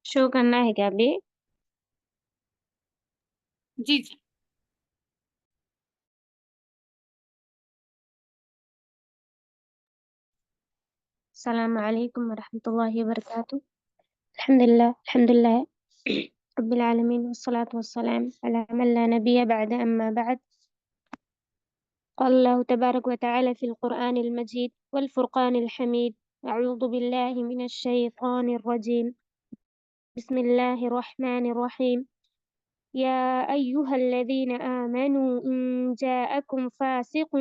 Show करना है क्या अभी? जी जी। अस्सलाम वालेकुम वरहमतुल्लाहि वबरकातुह। अल्हम्दुलिल्लाह अल्हम्दुलिल्लाह रब्बिल आलमीन वस्सलातु वस्सलाम अला मन ला नबिय्य बअद अम्मा बअद। قال الله تبارك وتعالى في القرآن المجيد والفرقان الحميد: أعوذ بالله من الشيطان الرجيم. بسم الله الرحمن الرحيم. يا أيها الذين آمنوا إن جاءكم فاسق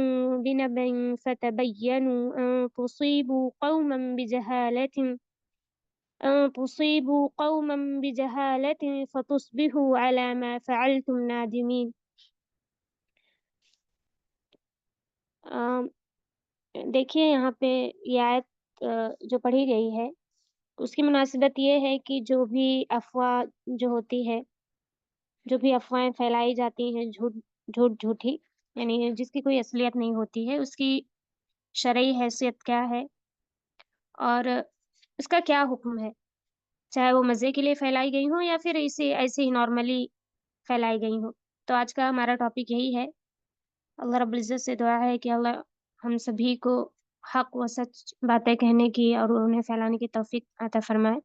بنبأ فتبينوا أن تصيبوا قوما بجهالة فتصبحوا على ما فعلتم نادمين. देखिए यहाँ पे ये आयत जो पढ़ी गई है उसकी मुनासिबत ये है कि जो होती है, जो भी अफ़वाहें फैलाई जाती हैं झूठी, यानी जिसकी कोई असलियत नहीं होती है, उसकी शरई हैसियत क्या है और उसका क्या हुक्म है? चाहे वो मज़े के लिए फैलाई गई हों या फिर इसे ऐसे ही नॉर्मली फैलाई गई हों। तो आज का हमारा टॉपिक यही है। अल्लाह रब्बुल इज़्ज़त से दुआ है कि अल्लाह हम सभी को हक़ व सच बातें कहने की और उन्हें फैलाने की तौफ़ीक अता फ़रमाए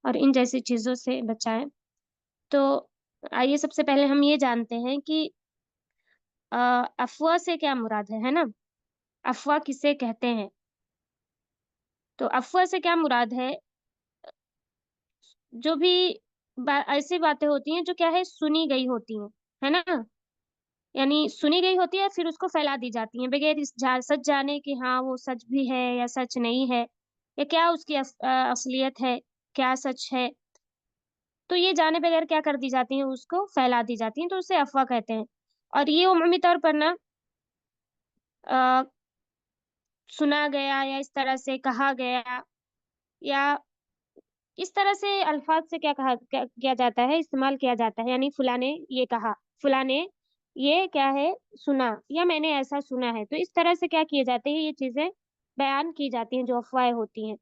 और इन जैसी चीज़ों से बचाएँ। तो आइए सबसे पहले हम ये जानते हैं कि अ, अफ़वाह से क्या मुराद है ना? अफ़वाह किसे कहते हैं? तो अफ़वाह से क्या मुराद है, जो भी ऐसी बातें होती हैं जो क्या है सुनी गई होती हैं, है ना? यानी सुनी गई होती है फिर उसको फैला दी जाती हैं बगैर सच जाने कि हाँ, वो सच भी है या सच नहीं है या क्या उसकी असलियत है, क्या सच है। तो ये जाने बगैर क्या कर दी जाती हैं, उसको फैला दी जाती हैं, तो उसे अफ़वाह कहते हैं। और ये उमूमी तौर पर ना अ, सुना गया या इस तरह से कहा गया या इस तरह से अल्फ़ाज़ से क्या किया जाता है, इस्तेमाल किया जाता है, यानी फुला ने ये कहा, फुला ने ये क्या है सुना या मैंने ऐसा सुना है। तो इस तरह से क्या किए जाते हैं, ये चीज़ें बयान की जाती हैं जो अफ़वाहें होती हैं।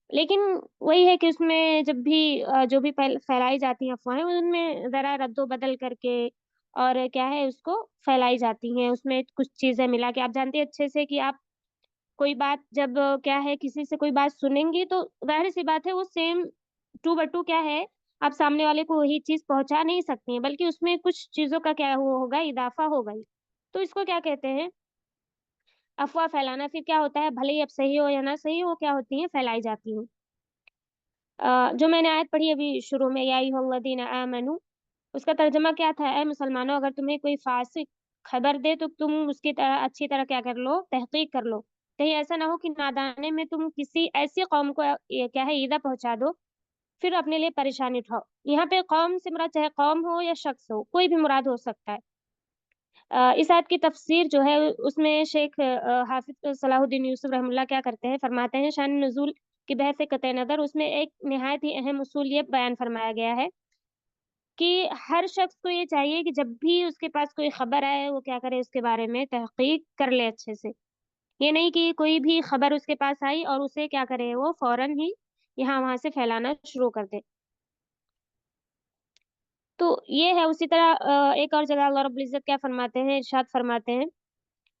लेकिन वही है कि उसमें जब भी जो भी फैलाई जाती हैं अफ़वाहें, उनमें ज़रा रद्दो-बदल करके और क्या है उसको फैलाई जाती हैं। उसमें कुछ चीज़ें मिला के आप जानते हैं अच्छे से कि आप कोई बात जब क्या है किसी से कोई बात सुनेंगी तो ज़ाहिर-सी बात है वो सेम टू ब टू क्या है, आप सामने वाले को वही चीज़ पहुँचा नहीं सकती हैं, बल्कि उसमें कुछ चीज़ों का क्या वो होगा इज़ाफ़ा होगा ही। तो इसको क्या कहते हैं, अफ़वाह फैलाना। फिर क्या होता है, भले ही अब सही हो या ना सही हो, क्या होती हैं, फैलाई जाती हैं। जो मैंने आयत पढ़ी अभी शुरू में, या अय्युहल्लज़ीना आमनू, उसका तर्जुमा क्या था, ऐ मुसलमानों अगर तुम्हें कोई फ़ासिक खबर दे तो तुम उसकी अच्छी तरह क्या कर लो, तहक़ीक़ कर लो। कहीं ऐसा ना हो कि नादानी में तुम किसी ऐसी कौम को ये क्या है ईज़ा पहुँचा दो, फिर अपने लिए परेशानी उठाओ। यहाँ पे कौम से मुराद चाहे कौम हो या शख़्स हो, कोई भी मुराद हो सकता है। इस आयत की तफ़सीर जो है उसमें शेख हाफ़िज़ सलाहुद्दीन यूसुफ़ रहमतुल्लाह क्या करते हैं, फ़रमाते हैं शान नुज़ूल की बहस से क़तई नज़र उसमें एक निहायत ही अहम उसूल ये बयान फ़रमाया गया है कि हर शख़्स को ये चाहिए कि जब भी उसके पास कोई ख़बर आए, वो क्या करे उसके बारे में तहक़ीक़ कर ले अच्छे से। ये नहीं कि कोई भी ख़बर उसके पास आई और उसे क्या करे वो फ़ौरन ही यहाँ-वहाँ से फैलाना शुरू कर दे। तो ये है उसी तरह एक और जगह अल्लाह रब्बुल इज़्ज़त क्या फ़रमाते हैं, इरशाद फ़रमाते हैं,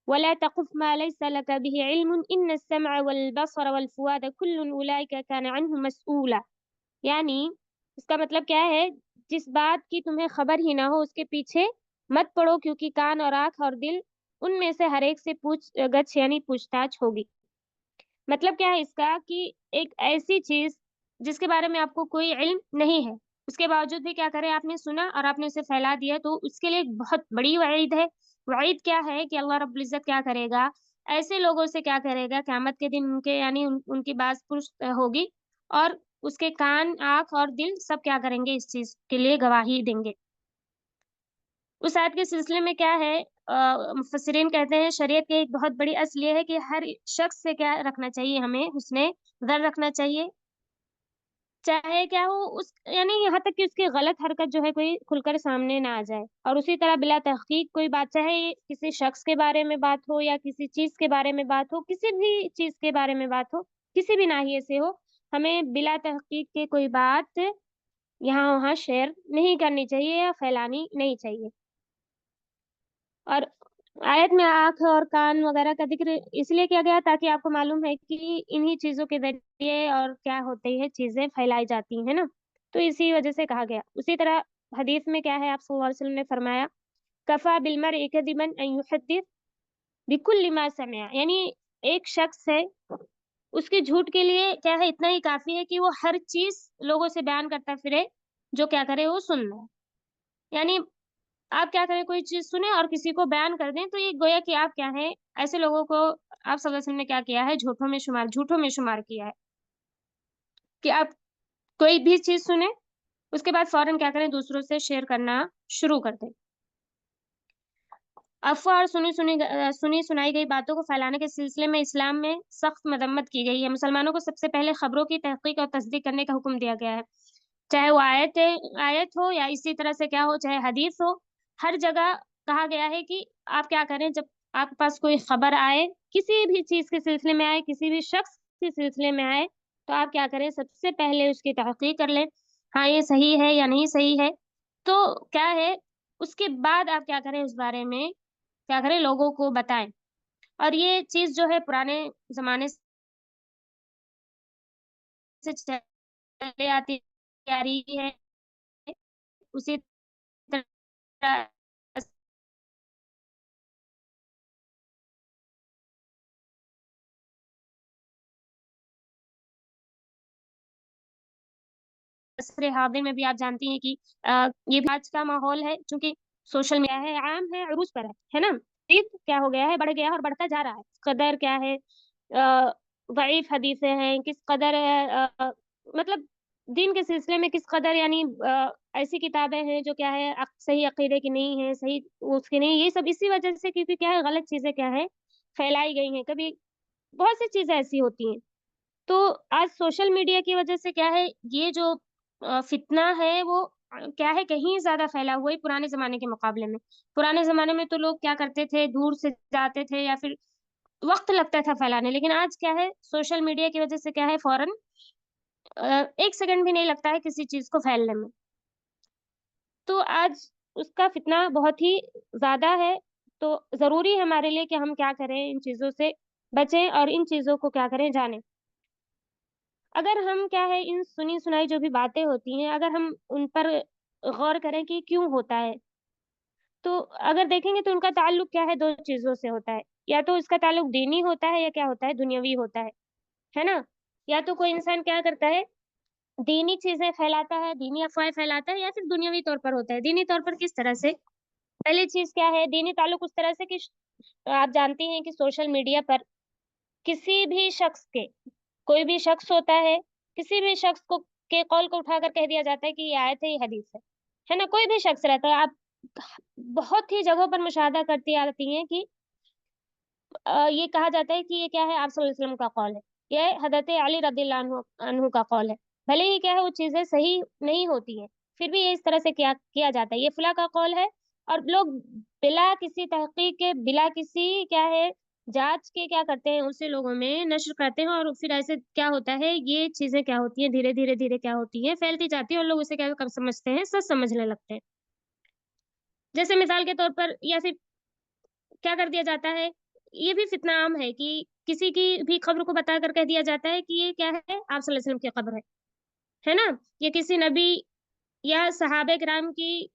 वला तक़ुफ़ मा लैसा लक बिही इल्मुन इन्न अस्समअ वल बसर वल फुआद कुल्लुन उलाइका कान अन्हु मसऊला। यानी इसका मतलब क्या है, जिस बात की तुम्हें खबर ही ना हो उसके पीछे मत पड़ो क्योंकि कान और आँख और दिल उनमें से हर एक से गछ यानी पूछताछ होगी। मतलब क्या है इसका कि एक ऐसी चीज़ जिसके बारे में आपको कोई इल्म नहीं है, उसके बावजूद भी क्या करें आपने सुना और आपने उसे फैला दिया तो उसके लिए एक बहुत बड़ी वईद है। वईद क्या है कि अल्लाह रब्बुल इज़्ज़त क्या करेगा, ऐसे लोगों से क्या करेगा क़यामत के दिन उनके यानी उनकी बाज़ पुरस होगी और उसके कान, आँख और दिल सब क्या करेंगे इस चीज़ के लिए गवाही देंगे। उस आयत के सिलसिले में क्या है मुफ़स्सिरीन कहते हैं शरीयत की एक बहुत बड़ी असल ये है कि हर शख़्स से क्या रखना चाहिए हमें हुस्ने ज़न रखना चाहिए। चाहे क्या हो उस यानी यहाँ तक कि उसकी गलत हरकत जो है कोई खुलकर सामने ना आ जाए और उसी तरह बिला तहक़ीक़ कोई बात चाहे किसी शख़्स के बारे में बात हो या किसी चीज़ के बारे में बात हो, किसी भी चीज़ के बारे में बात हो, किसी भी नाहिए से हो, हमें बिला तहक़ीक़ के कोई बात यहाँ वहाँ शेयर नहीं करनी चाहिए या फैलानी नहीं चाहिए। और आयत में आँख और कान वगैरह का ज़िक्र इसलिए किया गया ताकि आपको मालूम है कि इन्हीं चीज़ों के ज़रिए और क्या होती है चीज़ें फैलाई जाती हैं ना? तो इसी वज़ह से कहा गया। उसी तरह हदीस में क्या है आप सल्लल्लाहु अलैहि वसल्लम ने फरमाया, कफ़ा बिल-मर्इ कज़िबन अन युहद्दिस बिकुल्लि मा समिअ, यानी एक शख्स है, उसके झूठ के लिए क्या है इतना ही काफ़ी है कि वो हर चीज़ लोगों से बयान करता फिरे, जो क्या करे वो सुन ले। यानी आप क्या करें कोई चीज़ सुने और किसी को बयान कर दें, तो ये गोया कि आप क्या हैं, ऐसे लोगों को आप सल्लल्लाहु अलैहि वसल्लम ने क्या किया है, झूठों में शुमार किया है, कि आप कोई भी चीज़ सुने, उसके बाद फ़ौरन क्या करें, दूसरों से शेयर करना शुरू कर दें। अफ़वाह और सुनी-सुनाई गई बातों को फैलाने के सिलसिले में इस्लाम में सख्त मज़म्मत की गई है। मुसलमानों को सबसे पहले खबरों की तहक़ीक़ और तस्दीक करने का हुक्म दिया गया है। चाहे वो आयत हो या इसी तरह से क्या हो, चाहे हदीस हो, हर जगह कहा गया है कि आप क्या करें जब आपके पास कोई खबर आए, किसी भी चीज़ के सिलसिले में आए, किसी भी शख्स के सिलसिले में आए, तो आप क्या करें सबसे पहले उसकी तहक़ीक़ कर लें। हाँ, ये सही है या नहीं सही है। तो क्या है, उसके बाद आप क्या करें उस बारे में क्या करें लोगों को बताएँ। और ये चीज़ जो है पुराने ज़माने से चले आती आ रही है। उसी तरह असरे हाज़िर में भी आप जानती हैं कि ये भी आज का माहौल है चूँकि सोशल मीडिया है, आम है, अरूज पर है ना? ये क्या हो गया है, बढ़ गया है और बढ़ता जा रहा है। कदर क्या है ज़ईफ़ हदीसें हैं, किस कदर मतलब दीन के सिलसिले में किस कदर यानी ऐसी किताबें हैं जो क्या है सही अक़ीदे की नहीं है, सही उसकी नहीं, ये सब इसी वजह से क्योंकि क्या है गलत चीज़ें क्या है फैलाई गई हैं। कभी बहुत सी चीज़ें ऐसी होती हैं। तो आज सोशल मीडिया की वजह से क्या है, ये जो फ़ितना है वो क्या है कहीं ज़्यादा फैला हुआ है पुराने ज़माने के मुकाबले में। पुराने ज़माने में तो लोग क्या करते थे, दूर से जाते थे या फिर वक़्त लगता था फैलाने, लेकिन आज क्या है सोशल मीडिया की वजह से क्या है फ़ौरन 1 सेकंड भी नहीं लगता है किसी चीज़ को फैलने में। तो आज उसका फ़ितना बहुत ही ज़्यादा है, तो ज़रूरी है हमारे लिए कि हम क्या करें, इन चीज़ों से बचें और इन चीज़ों को क्या करें, जानें। अगर हम क्या है इन सुनी-सुनाई जो भी बातें होती हैं, अगर हम उन पर गौर करें कि क्यों होता है, तो अगर देखेंगे तो उनका ताल्लुक क्या है 2 चीज़ों से होता है। या तो इसका ताल्लुक दीनी होता है या क्या होता है दुनियावी होता है ना? या तो कोई इंसान क्या करता है, दीनी चीज़ें फैलाता है, दीनी अफ़वाहें फैलाता है या फिर दुनियावी तौर पर होता है। दीनी तौर पर किस तरह से? पहली चीज़ क्या है, दीनी ताल्लुक उस तरह से कि आप जानती हैं कि सोशल मीडिया पर किसी भी शख्स के कोई भी शख्स होता है, किसी भी शख्स को के कौल को उठाकर कह दिया जाता है कि ये आयत है, ये हदीस है ना? कोई भी शख्स रहता है, आप बहुत ही जगहों पर मुशाहदा करती आती हैं कि ये कहा जाता है कि ये क्या है आप सल्लल्लाहु अलैहि वसल्लम का कौल है, ये हज़रत अली रज़ियल्लाहु अन्हु अन्हु का कौल है। भले ही क्या है वो चीज़ें सही नहीं होती हैं, फिर भी ये इस तरह से किया किया जाता है, ये फलाँ का कौल है और लोग बिला किसी तहक़ीक़ के, बिला किसी क्या है जाँच के क्या करते हैं उसे लोगों में नश्र करते हैं और फिर ऐसे क्या होता है, ये चीज़ें क्या होती हैं धीरे-धीरे क्या होती हैं, फैलती जाती हैं और लोग उसे क्या कब समझते हैं, सच समझने लगते हैं। जैसे मिसाल के तौर पर या फिर क्या कर दिया जाता है, ये भी फितना आम है कि किसी की भी ख़ब्र को बताकर कह दिया जाता है कि ये क्या है, आप सल्लल्लाहु अलैहि वसल्लम की क़ब्र है ना? ये किसी नबी या सहाबा किराम की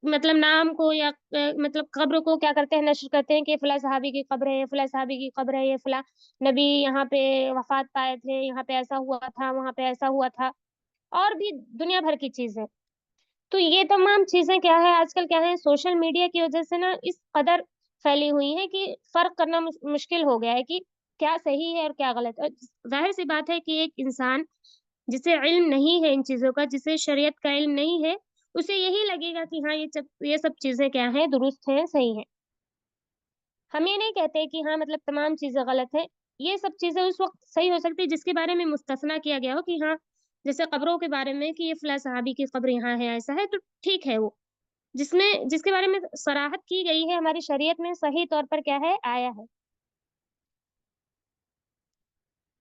मतलब नाम को या मतलब क़ब्र को क्या करते हैं, नश्र करते हैं कि फलाँ सहाबी की क़ब्र है, फलाँ सहाबी की क़ब्र है, ये फलाँ नबी यहाँ पे वफ़ात पाए थे, यहाँ पे ऐसा हुआ था, वहाँ पे ऐसा हुआ था और भी दुनिया भर की चीज़ें। तो ये तमाम चीज़ें क्या है आजकल क्या है सोशल मीडिया की वज़ह से ना इस कदर फैली हुई हैं कि फ़र्क करना मुश्किल हो गया है कि क्या सही है और क्या गलत है। ज़ाहिर-सी बात है कि एक इंसान जिसे इल्म नहीं है इन चीज़ों का, जिसे शरीयत का इल्म नहीं है, उसे यही लगेगा कि हाँ, ये सब चीज़ें क्या हैं, दुरुस्त हैं, सही हैं। हम ये नहीं कहते कि हाँ, मतलब तमाम चीज़ें गलत हैं। ये सब चीज़ें उस वक़्त सही हो सकती है जिसके बारे में मुस्तस्ना किया गया हो कि हाँ, जैसे कब्रों के बारे में कि ये फलाँ सहाबी की कब्र यहाँ है, ऐसा है तो ठीक है वो। जिसके बारे में सराहत की गई है हमारी शरीयत में सही तौर पर क्या है, आया है।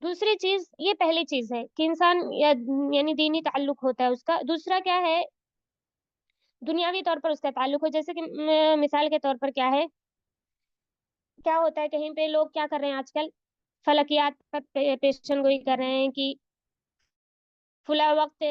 دوسری چیز یہ پہلی چیز ہے کہ انسان یعنی دینی تعلق ہوتا ہے اس کا. دوسرا کیا ہے، دنیاوی طور پر اس کا تعلق ہو. جیسے کہ مثال کے طور پر کیا ہے، کیا ہوتا ہے کہیں پہ لوگ کیا کر رہے ہیں آج کل، فلکیات پر پیشن گوئی کر رہے ہیں کہ فلاں وقت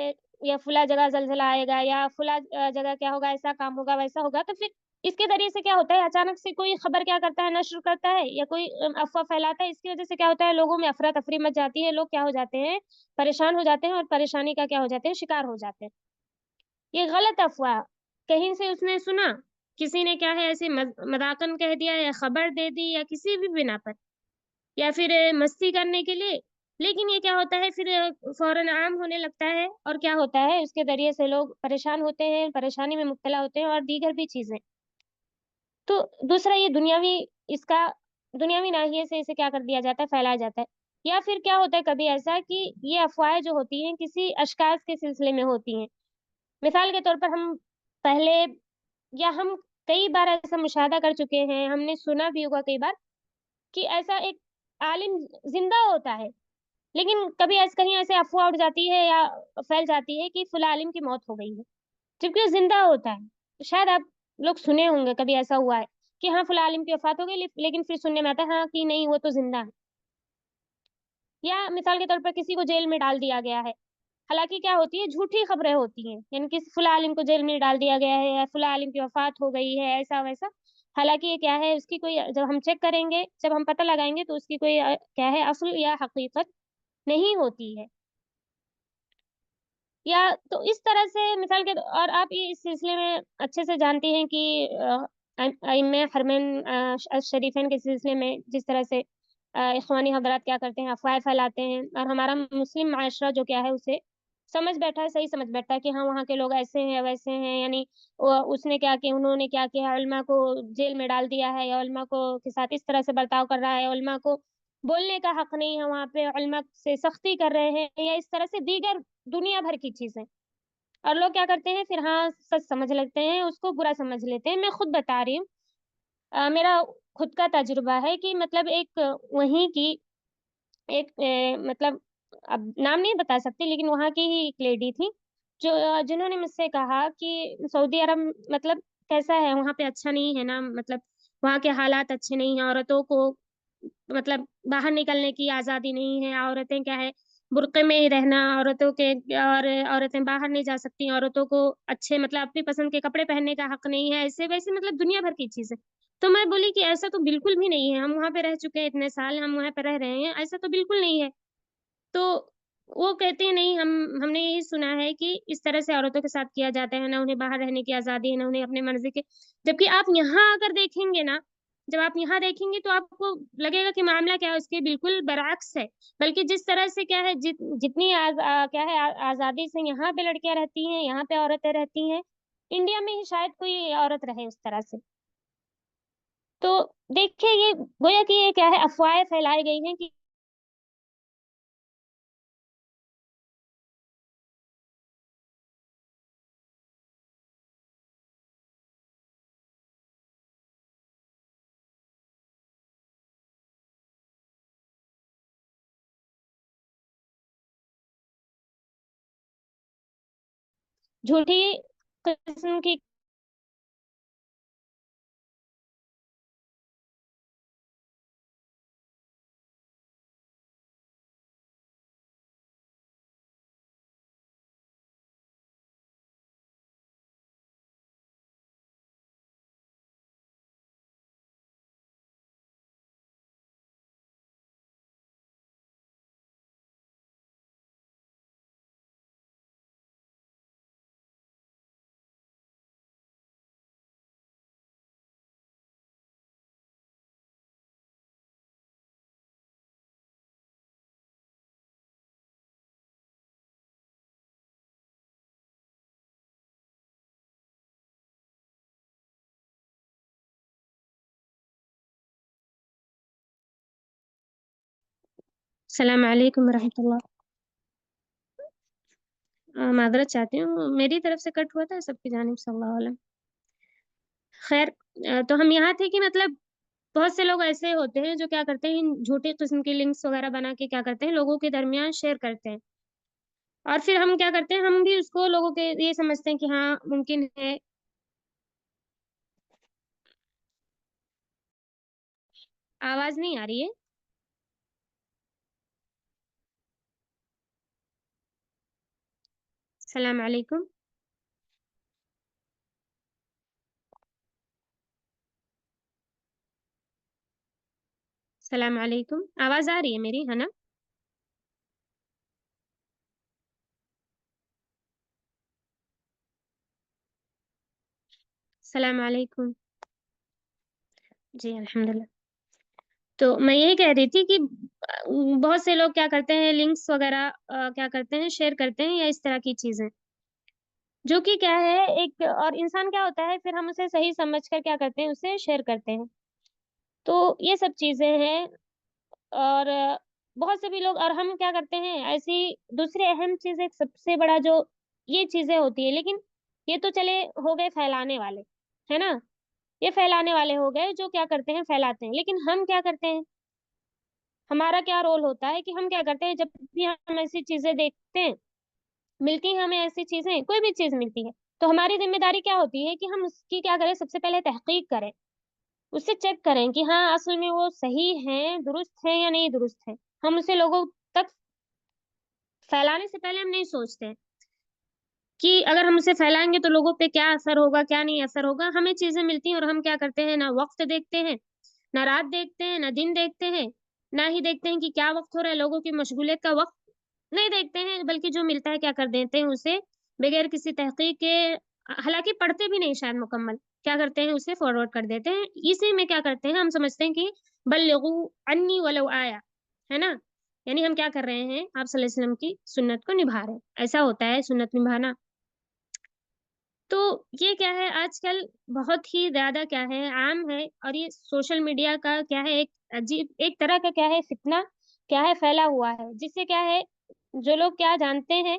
یا فلاں جگہ زلزلہ آئے گا، یا فلاں جگہ کیا ہوگا، ایسا کام ہوگا ویسا ہوگا. تو پھر اس کے ذریعے سے کیا ہوتا ہے، اچانک سے کوئی خبر کیا کرتا ہے، نشر کرتا ہے یا کوئی افواہ پھیلاتا ہے. اس کی وجہ سے کیا ہوتا ہے، لوگوں میں افراتفری مچ جاتی ہے، لوگ کیا ہو جاتے ہیں، پریشان ہو جاتے ہیں، اور پریشانی کا کیا ہو جاتے ہیں، شکار ہو جاتے ہیں. یہ غلط افواہ کہیں سے اس نے سنا، کسی نے کیا ہے ایسے مذاقن کہہ دیا یا خبر دے دی یا کسی بھی بنا پر، یا پھر مستی کرنے کے لیے. لیکن یہ کیا ہوتا ہے پھر فوراً عام ہونے لگتا ہے، اور کیا ہوتا ہے اس کے ذریعے سے لوگ پریشان ہوتے ہیں، پریشانی میں مبتلا ہوتے ہیں، اور دیگر بھی چیزیں. تو دوسرا یہ دنیاوی، اس کا دنیاوی ناحیے سے اسے کیا کر دیا جاتا ہے، پھیلایا جاتا ہے. یا پھر کیا ہوتا ہے کبھی ایسا کہ یہ افواہیں جو ہوتی ہیں کسی اشخاص کے سلسلے میں ہوتی ہیں. مثال کے طور پر ہم پہلے، یا ہم کئی بار ایسا مشاہدہ کر چکے ہیں، ہم نے سنا بھی ہوگا کئی بار کہ ایسا ایک عالم زندہ ہوتا ہے، لیکن کبھی ایسے کہیں ایسے افواہ اڑ جاتی ہے یا پھیل جاتی ہے کہ فلاں عالم کی موت ہو گئی ہے، جبکہ وہ زندہ ہوتا ہے. شاید آپ لوگ سنے ہوں گے کبھی ایسا ہوا ہے کہ ہاں فلاں عالم کی وفات ہو گئی، لیکن پھر سننے میں آتا ہے ہاں کہ نہیں وہ تو زندہ ہے. یا مثال کے طور پر کسی کو جیل میں ڈال دیا گیا ہے، حالانکہ کیا ہوتی ہے، جھوٹی خبریں ہوتی ہیں، یعنی کہ فلاں عالم کو جیل میں ڈال دیا گیا ہے، یا فلاں عالم کی وفات ہو گئی ہے، ایسا ویسا. حالانکہ یہ کیا ہے، اس کی کوئی، جب ہم چیک کریں گے، جب ہم پتہ لگائیں گے تو اس کی کوئی کیا ہے، اصل یا حقیقت نہیں ہوتی ہے. یا تو اس طرح سے مثال کے، اور آپ یہ اس سلسلے میں اچھے سے جانتی ہیں کہ ائمہ حرمین شریفین کے سلسلے میں جس طرح سے اخوانی حضرات کیا کرتے ہیں، افواہ پھیلاتے ہیں، اور ہمارا مسلم معاشرہ جو کیا ہے اسے سمجھ بیٹھا ہے، صحیح سمجھ بیٹھا ہے کہ ہاں وہاں کے لوگ ایسے ہیں ویسے ہیں، یعنی اس نے کیا کیا، انہوں نے کیا کیا، علماء کو جیل میں ڈال دیا ہے، یا علماء کو کے ساتھ اس طرح سے برتاؤ کر رہا ہے، علماء کو بولنے کا حق نہیں ہے، وہاں پہ علماء سے سختی کر رہے ہیں، یا اس طرح سے دیگر دنیا بھر کی چیزیں. اور لوگ کیا کرتے ہیں پھر، ہاں سچ سمجھ لیتے ہیں، اس کو برا سمجھ لیتے ہیں. میں خود بتا رہی ہوں، میرا خود کا تجربہ ہے کہ مطلب ایک وہیں کی ایک مطلب اب نام نہیں بتا سکتی، لیکن وہاں کی ہی ایک لیڈی تھی جو جنہوں نے مجھ سے کہا کہ سعودی عرب مطلب کیسا ہے، وہاں پہ اچھا نہیں ہے نا، مطلب وہاں کے حالات اچھے نہیں ہیں، عورتوں کو مطلب باہر نکلنے کی آزادی نہیں ہے، عورتیں کیا ہے برقعے میں ہی رہنا، عورتوں کے، اور عورتیں باہر نہیں جا سکتی، عورتوں کو اچھے مطلب اپنی پسند کے کپڑے پہننے کا حق نہیں ہے، ایسے ویسے مطلب دنیا بھر کی چیزیں. تو میں بولی کہ ایسا تو بالکل بھی نہیں ہے، ہم وہاں پہ رہ چکے ہیں اتنے سال، ہم وہاں پہ رہ رہے ہیں، ایسا تو بالکل نہیں ہے. تو وہ کہتے ہیں نہیں، ہم نے یہی سنا ہے کہ اس طرح سے عورتوں کے ساتھ کیا جاتا ہے، نہ انہیں باہر رہنے کی آزادی ہے، نہ انہیں اپنے مرضی کے. جبکہ آپ یہاں اگر دیکھیں گے نا، جب آپ یہاں دیکھیں گے تو آپ کو لگے گا کہ معاملہ کیا ہے، اس کے بالکل برعکس ہے. بلکہ جس طرح سے کیا ہے، جتنی کیا ہے آزادی سے یہاں پہ لڑکیاں رہتی ہیں، یہاں پہ عورتیں رہتی ہیں، انڈیا میں ہی شاید کوئی عورت رہے اس طرح سے. تو دیکھیے یہ گویا کہ یہ کیا ہے، افواہیں پھیلائی گئی ہیں کہ جھوٹی قسم کی. السلام علیکم ورحمۃ اللہ. معذرت چاہتی ہوں، میری طرف سے کٹ ہوا تھا، سب کی جانب سے اللہ عالم. خیر، تو ہم یہاں تھے کہ مطلب بہت سے لوگ ایسے ہوتے ہیں جو کیا کرتے ہیں، ان جھوٹی قسم کی لنکس وغیرہ بنا کے کیا کرتے ہیں، لوگوں کے درمیان شیئر کرتے ہیں، اور پھر ہم کیا کرتے ہیں، ہم بھی اس کو لوگوں کے یہ سمجھتے ہیں کہ ہاں ممکن ہے۔ آواز نہیں آ رہی ہے؟ السلام علیکم۔ السلام علیکم، آواز آ رہی ہے میری، ہے نا؟ السلام علیکم۔ جی الحمد للہ۔ تو میں یہی کہہ رہی تھی کہ بہت سے لوگ کیا کرتے ہیں، لنکس وغیرہ کیا کرتے ہیں، شیئر کرتے ہیں، یا اس طرح کی چیزیں، جو کہ کیا ہے ایک، اور انسان کیا ہوتا ہے، پھر ہم اسے صحیح سمجھ کر کیا کرتے ہیں، اسے شیئر کرتے ہیں۔ تو یہ سب چیزیں ہیں، اور بہت سے بھی لوگ، اور ہم کیا کرتے ہیں ایسی دوسری اہم چیز، ایک سب سے بڑا جو یہ چیزیں ہوتی ہے، لیکن یہ تو چلے ہو گئے پھیلانے والے، ہے نا؟ یہ پھیلانے والے ہو گئے جو کیا کرتے ہیں، پھیلاتے ہیں، لیکن ہم کیا کرتے ہیں، ہمارا کیا رول ہوتا ہے کہ ہم کیا کرتے ہیں، جب بھی ہم ایسی چیزیں دیکھتے ہیں، ملتی ہیں ہمیں ایسی چیزیں، کوئی بھی چیز ملتی ہے، تو ہماری ذمہ داری کیا ہوتی ہے کہ ہم اس کی کیا کریں، سب سے پہلے تحقیق کریں، اسے چیک کریں کہ ہاں اصل میں وہ صحیح ہے، درست ہے یا نہیں درست ہے۔ ہم اسے لوگوں تک پھیلانے سے پہلے ہم نہیں سوچتے ہیں کہ اگر ہم اسے پھیلائیں گے تو لوگوں پہ کیا اثر ہوگا، کیا نہیں اثر ہوگا۔ ہمیں چیزیں ملتی ہیں اور ہم کیا کرتے ہیں، نہ وقت دیکھتے ہیں، نہ رات دیکھتے ہیں، نہ دن دیکھتے ہیں، نہ ہی دیکھتے ہیں کہ کیا وقت ہو رہا ہے، لوگوں کی مشغولیت کا وقت نہیں دیکھتے ہیں، بلکہ جو ملتا ہے کیا کر دیتے ہیں اسے بغیر کسی تحقیق کے، حالانکہ پڑھتے بھی نہیں شاید مکمل، کیا کرتے ہیں اسے فارورڈ کر دیتے ہیں۔ اسی میں کیا کرتے ہیں، ہم سمجھتے ہیں کہ بلغوا انی ولو آیا، ہے نا؟ یعنی ہم کیا کر رہے ہیں، آپ صلی اللہ علیہ وسلم کی سنت کو نبھا رہے ہیں، ایسا ہوتا ہے سنت نبھانا۔ تو یہ کیا ہے، آج کل بہت ہی زیادہ کیا ہے، عام ہے، اور یہ سوشل میڈیا کا کیا ہے، ایک عجیب ایک طرح کا کیا ہے فتنہ کیا ہے پھیلا ہوا ہے، جس سے کیا ہے جو لوگ کیا جانتے ہیں،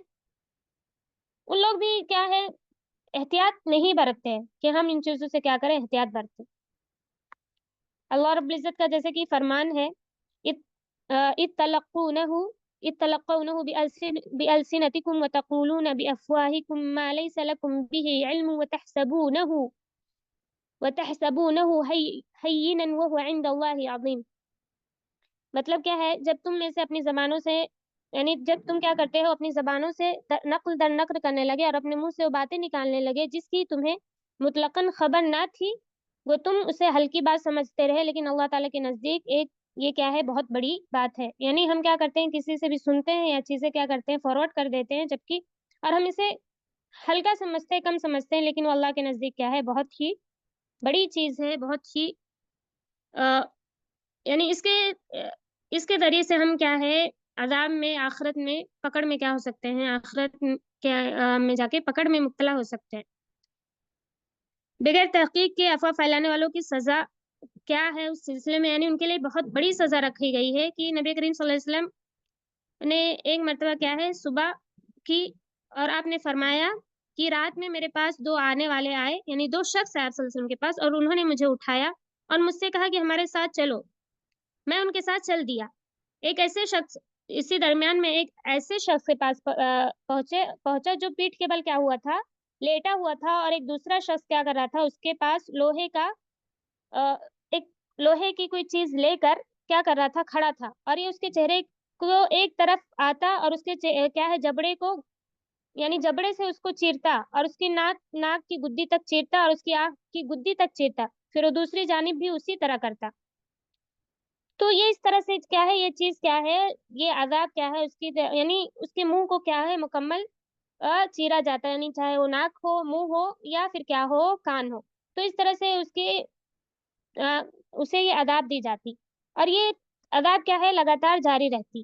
ان لوگ بھی کیا ہے احتیاط نہیں برتتے ہیں کہ ہم ان چیزوں سے کیا کریں، احتیاط برتیں۔ اللہ رب العزت کا جیسے کہ فرمان ہے، اِذ تلقونه اِذ تلقونه بألسنتكم وتقولون بأفواهكم ما ليس لكم به علم وتحسبونه هينا وهو عند الله عظيم۔ مطلب کیا ہے، جب تم میں سے اپنی زبانوں سے، یعنی جب تم کیا کرتے ہو، اپنی زبانوں سے نقل در نقل کرنے لگے اور اپنے منہ سے وہ باتیں نکالنے لگے جس کی تمہیں مطلقاً خبر نہ تھی، وہ تم اسے ہلکی بات سمجھتے رہے، لیکن اللہ تعالیٰ کے نزدیک ایک یہ کیا ہے، بہت بڑی بات ہے۔ یعنی ہم کیا کرتے ہیں، کسی سے بھی سنتے ہیں یا چیزیں کیا کرتے ہیں، فارورڈ کر دیتے ہیں، جبکہ اور ہم اسے ہلکا سمجھتے ہیں، کم سمجھتے ہیں، لیکن وہ اللہ کے نزدیک کیا ہے، بہت ہی بڑی چیز ہے، بہت ہی یعنی اس کے ذریعے سے ہم کیا ہے، عذاب میں، آخرت میں پکڑ میں کیا ہو سکتے ہیں، آخرت کے میں جا کے پکڑ میں مبتلا ہو سکتے ہیں۔ بغیر تحقیق کے افواہ پھیلانے والوں کی سزا کیا ہے اس سلسلے میں، یعنی ان کے لیے بہت بڑی سزا رکھی گئی ہے کہ نبی کریم صلی اللہ علیہ وسلم نے ایک مرتبہ کیا ہے صبح کی، اور آپ نے فرمایا کہ رات میں میرے پاس دو آنے والے آئے، یعنی دو شخص آئے آپ صلی اللہ علیہ وسلم کے پاس، اور انہوں نے مجھے اٹھایا اور مجھ سے کہا کہ ہمارے ساتھ چلو۔ میں ان کے ساتھ چل دیا۔ ایک ایسے شخص اسی درمیان میں ایک ایسے شخص کے پاس پہنچا جو پیٹھ کے بل کیا ہوا تھا، لیٹا ہوا تھا، اور ایک دوسرا شخص کیا کر رہا تھا، اس کے پاس لوہے کا ایک لوہے کی کوئی چیز لے کر کیا کر رہا تھا، کھڑا تھا، اور یہ اس کے چہرے کو ایک طرف آتا اور اس کے کیا ہے جبڑے کو، یعنی جبڑے سے اس کو چیرتا، اور اس کی ناک کی گدی تک چیرتا، اور اس کی آنکھ کی گدی تک چیرتا، پھر وہ دوسری جانب بھی اسی طرح کرتا۔ تو یہ اس طرح سے کیا ہے، یہ چیز کیا ہے، یہ عذاب کیا ہے، اس کی یعنی اس کے منہ کو کیا ہے مکمل چیرا جاتا ہے، یعنی چاہے وہ ناک ہو، منہ ہو، یا پھر کیا ہو، کان ہو، تو اس طرح سے اس کے اسے یہ عذاب دی جاتی، اور یہ عذاب کیا ہے لگاتار جاری رہتی۔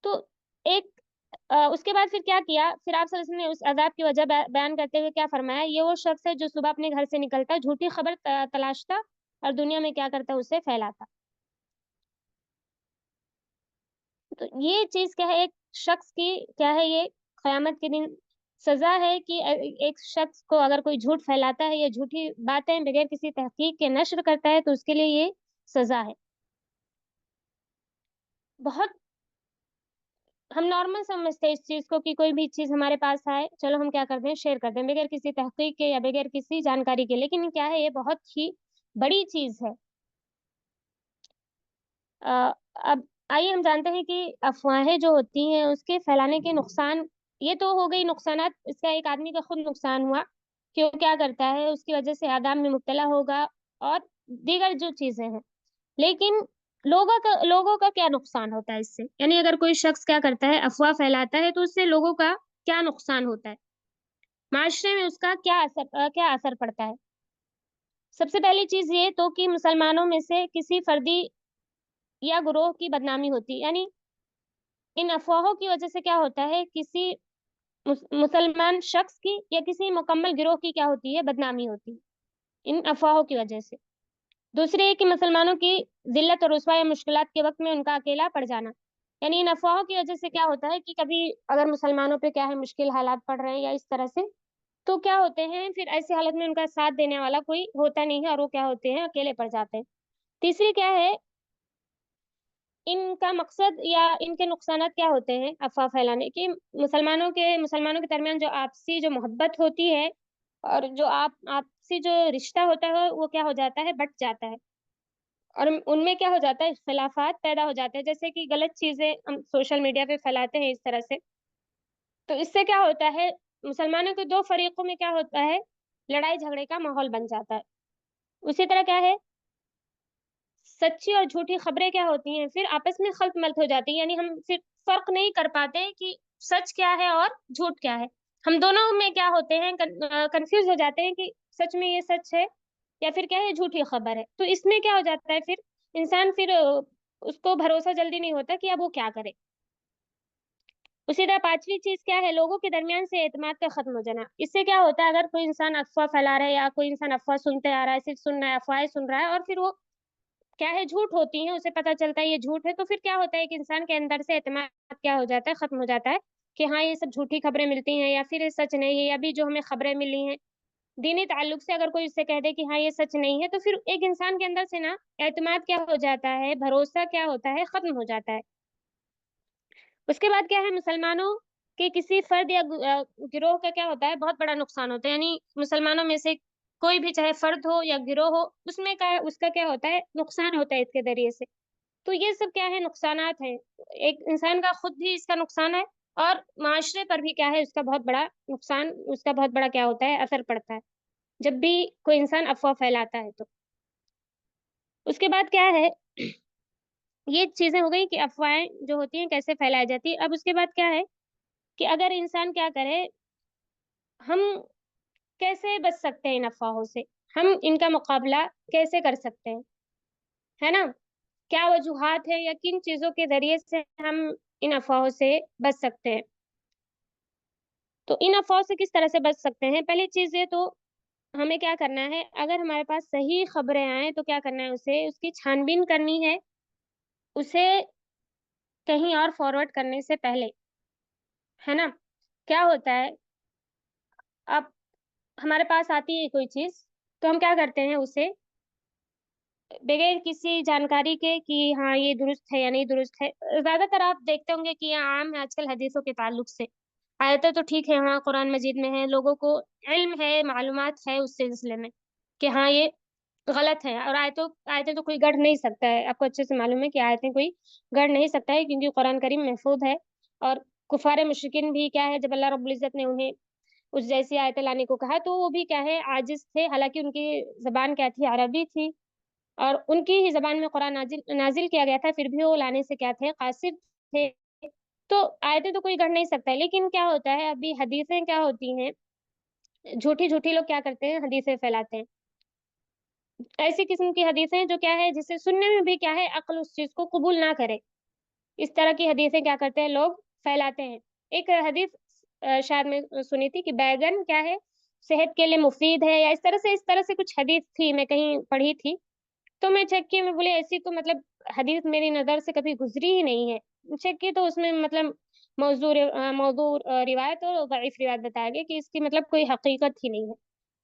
تو ایک اس کے بعد پھر کیا کیا، پھر آپ صلی اللہ علیہ وسلم نے اس عذاب کی وجہ بیان کرتے ہوئے کیا فرمایا، یہ وہ شخص ہے جو صبح اپنے گھر سے نکلتا، جھوٹی خبر تلاشتا اور دنیا میں کیا کرتا، اسے پھیلاتا۔ تو یہ چیز کیا ہے، ایک شخص کی کیا ہے، یہ قیامت کے دن سزا ہے کہ ایک شخص کو اگر کوئی جھوٹ پھیلاتا ہے یا جھوٹی باتیں بغیر کسی تحقیق کے نشر کرتا ہے تو اس کے لیے یہ سزا ہے۔ بہت ہم نارمل سمجھتے ہیں اس چیز کو کہ کوئی بھی چیز ہمارے پاس آئے چلو ہم کیا کرتے ہیں شیئر کرتے ہیں بغیر کسی تحقیق کے یا بغیر کسی جانکاری کے، لیکن کیا ہے یہ بہت ہی بڑی چیز ہے۔ اب آئیے ہم جانتے ہیں کہ افواہیں جو ہوتی ہیں اس کے پھیلانے کے نقصان، یہ تو ہو گئی نقصانات، اس کا ایک آدمی کا خود نقصان ہوا کہ وہ کیا کرتا ہے اس کی وجہ سے آداب میں مبتلا ہوگا اور دیگر جو چیزیں ہیں، لیکن لوگوں کا کیا نقصان ہوتا ہے اس سے؟ یعنی اگر کوئی شخص کیا کرتا ہے افواہ پھیلاتا ہے تو اس سے لوگوں کا کیا نقصان ہوتا ہے، معاشرے میں اس کا کیا اثر پڑتا ہے؟ سب سے پہلی چیز یہ تو کہ مسلمانوں میں سے کسی فردی یا گروہ کی بدنامی ہوتی، یعنی ان افواہوں کی وجہ سے کیا ہوتا ہے کسی مسلمان شخص کی یا کسی مکمل گروہ کی کیا ہوتی ہے بدنامی ہوتی ہے ان افواہوں کی وجہ سے۔ دوسرے یہ کہ مسلمانوں کی ذلت اور رسوا یا مشکلات کے وقت میں ان کا اکیلا پڑ جانا، یعنی ان افواہوں کی وجہ سے کیا ہوتا ہے کہ کبھی اگر مسلمانوں پہ کیا ہے مشکل حالات پڑ رہے ہیں یا اس طرح سے، تو کیا ہوتے ہیں پھر ایسی حالت میں ان کا ساتھ دینے والا کوئی ہوتا نہیں ہے اور وہ کیا ہوتے ہیں اکیلے پڑ جاتے ہیں۔ تیسری کیا ہے، ان کا مقصد یا ان کے نقصانات کیا ہوتے ہیں افواہ پھیلانے کی؟ مسلمانوں کے درمیان جو آپسی جو محبت ہوتی ہے اور جو آپسی جو رشتہ ہوتا ہے وہ کیا ہو جاتا ہے بٹ جاتا ہے، اور ان میں کیا ہو جاتا ہے اختلافات پیدا ہو جاتے ہیں، جیسے کہ غلط چیزیں ہم سوشل میڈیا پہ پھیلاتے ہیں اس طرح سے، تو اس سے کیا ہوتا ہے مسلمانوں کے دو فریقوں میں کیا ہوتا ہے لڑائی جھگڑے کا ماحول بن جاتا ہے۔ اسی طرح کیا ہے سچی اور جھوٹی خبریں کیا ہوتی ہیں پھر آپس میں خلط ملط ہو جاتی ہیں، یعنی ہم پھر فرق نہیں کر پاتے کہ سچ کیا ہے اور جھوٹ کیا ہے، ہم دونوں میں کیا ہوتے ہیں کنفیوز ہو جاتے ہیں کہ سچ میں یہ سچ ہے یا پھر کیا ہے جھوٹی خبر ہے، تو اس میں کیا ہو جاتا ہے پھر انسان پھر اس کو بھروسہ جلدی نہیں ہوتا کہ اب وہ کیا کرے۔ اسی طرح پانچویں چیز کیا ہے لوگوں کے درمیان سے اعتماد کا ختم ہو جانا، اس سے کیا ہوتا ہے اگر کوئی انسان افواہ پھیلا رہا ہے یا کوئی انسان افواہ سنتے آ رہا ہے صرف سن رہا ہے افواہیں سن رہا ہے اور پھر وہ کیا ہے جھوٹ ہوتی ہیں اسے پتا چلتا ہے یہ جھوٹ ہے، تو پھر کیا ہوتا ہے کہ انسان کے اندر سے اعتماد کیا ہو جاتا ہے ختم ہو جاتا ہے کہ ہاں یہ سب جھوٹی خبریں ملتی ہیں یا پھر یہ سچ نہیں ہے، یا بھی جو ہمیں خبریں ملی ہیں دینی تعلق سے اگر کوئی اس سے کہہ دے کہ ہاں یہ سچ نہیں ہے، تو پھر ایک انسان کے اندر سے نا اعتماد کیا ہو جاتا ہے بھروسہ کیا ہوتا ہے ختم ہو جاتا ہے۔ اس کے بعد کیا ہے مسلمانوں کے کسی فرد یا گروہ کا کیا ہوتا ہے بہت بڑا نقصان ہوتا ہے، یعنی مسلمانوں میں سے کوئی بھی چاہے فرد ہو یا گروہ ہو اس کا کیا ہوتا ہے نقصان ہوتا ہے اس کے ذریعے سے، تو یہ سب کیا ہے نقصانات ہیں، ایک انسان کا خود بھی اس کا نقصان ہے اور معاشرے پر بھی کیا ہے اس کا بہت بڑا نقصان، اس کا بہت بڑا کیا ہوتا ہے اثر پڑتا ہے جب بھی کوئی انسان افواہ پھیلاتا ہے تو۔ اس کے بعد کیا ہے یہ چیزیں ہو گئی کہ افواہیں جو ہوتی ہیں کیسے پھیلائی جاتی ہے، اب اس کے بعد کیا ہے کہ اگر انسان کیا کرے ہم کیسے بچ سکتے ہیں ان افواہوں سے، ہم ان کا مقابلہ کیسے کر سکتے ہیں، ہے نا؟ کیا وجوہات ہیں یا کن چیزوں کے ذریعے سے ہم ان افواہوں سے بچ سکتے ہیں؟ تو ان افواہوں سے کس طرح سے بچ سکتے ہیں؟ پہلی چیز یہ تو ہمیں کیا کرنا ہے اگر ہمارے پاس صحیح خبریں آئیں تو کیا کرنا ہے اسے اس کی چھان بین کرنی ہے، اسے کہیں اور فارورڈ کرنے سے پہلے، ہے نا؟ کیا ہوتا ہے اب ہمارے پاس آتی ہے کوئی چیز تو ہم کیا کرتے ہیں اسے بغیر کسی جانکاری کے کہ ہاں یہ درست ہے یا نہیں درست ہے، زیادہ تر آپ دیکھتے ہوں گے کہ یہ عام ہے آج کل حدیثوں کے تعلق سے، آیتیں تو ٹھیک ہے ہاں قرآن مجید میں ہے لوگوں کو علم ہے معلومات ہے اس سلسلے میں کہ ہاں یہ غلط ہے، اور آیتیں تو کوئی گڑھ نہیں سکتا ہے، آپ کو اچھے سے معلوم ہے کہ آیتیں کوئی گڑھ نہیں سکتا ہے کیونکہ قرآن کریم محفوظ ہے، اور کفار مشرکین بھی کیا ہے جب اللہ رب العزت نے انہیں اس جیسی آیتیں لانے کو کہا تو وہ بھی کیا ہے عاجز تھے، حالانکہ ان کی زبان کیا تھی عربی تھی اور ان کی ہی زبان میں قرآن نازل کیا گیا تھا، پھر بھی وہ لانے سے کیا تھے قاصر تھے، تو آیتیں تو کوئی گڑھ نہیں سکتا ہے، لیکن کیا ہوتا ہے ابھی حدیثیں کیا ہوتی ہیں جھوٹی جھوٹی لوگ کیا کرتے ہیں حدیثیں پھیلاتے ہیں، ایسی قسم کی حدیثیں جو کیا ہے جسے سننے میں بھی کیا ہے عقل اس چیز کو قبول نہ کرے، اس طرح کی حدیثیں کیا کرتے ہیں لوگ پھیلاتے ہیں۔ ایک حدیث شاید میں سنی تھی کہ بیگن کیا ہے صحت کے لیے مفید ہے یا اس طرح سے کچھ حدیث تھی میں کہیں پڑھی تھی، تو میں چیک کی میں بولے ایسی تو مطلب حدیث میری نظر سے کبھی گزری ہی نہیں ہے، چیک کی تو اس میں مطلب मौजूद रिवायत और ज़ईफ़ रिवायत बताया गया कि इसकी मतलब कोई हकीकत ही नहीं है।